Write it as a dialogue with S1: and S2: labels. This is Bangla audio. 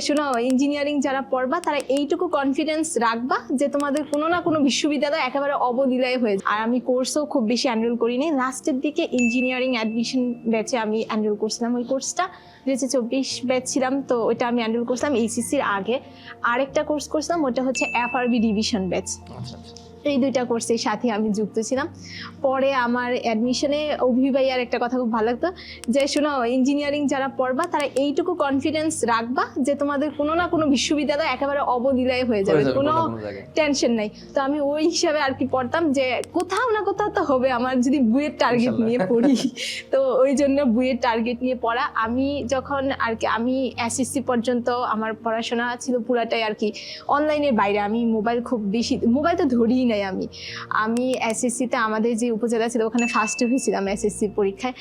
S1: শোনো ইঞ্জিনিয়ারিং যারা পড়বা তারা এইটুকু কনফিডেন্স রাখবা যে তোমাদের কোনো না কোনো বিশ্ববিদ্যালয় একেবারে অবলীলায় হয়ে যায়। আর আমি কোর্সও খুব বেশি এনরোল করিনি, লাস্টের দিকে ইঞ্জিনিয়ারিং অ্যাডমিশন ব্যাচে আমি এনরোল করছিলাম। ওই কোর্সটা 2024 ব্যাচ ছিলাম, তো ওইটা আমি এনরোল করছিলাম এইচএসসির আগে। আরেকটা কোর্স করছিলাম, ওটা হচ্ছে এফআরবি ডিভিশন ব্যাচ। এই দুইটা কোর্সের সাথে আমি যুক্ত ছিলাম। পরে আমার অ্যাডমিশনে অভিভাইয়ার একটা কথা খুব ভালো লাগতো যে শোনো ইঞ্জিনিয়ারিং যারা পড়বা তারা এইটুকু কনফিডেন্স রাখবা যে তোমাদের কোনো না কোনো বিশ্ববিদ্যালয় একেবারে অবলীলায় হয়ে যাবে, কোনো টেনশন নাই। তো আমি ওই হিসাবে আর কি পড়তাম যে কোথাও না কোথাও তো হবে আমার, যদি বুয়ের টার্গেট নিয়ে পড়ি। তো ওই জন্য বুয়ের টার্গেট নিয়ে পড়া। আমি যখন আর কি আমি এসএসসি পর্যন্ত আমার পড়াশোনা ছিল পুরাটাই আর কি অনলাইনের বাইরে। আমি মোবাইল খুব বেশি, মোবাইল তো ধরিই নাই। আমি এসএসসিতে আমাদের যে উপজেলা ছিল ওখানে ফার্স্ট হয়েছিলাম এসএসসি পরীক্ষায়।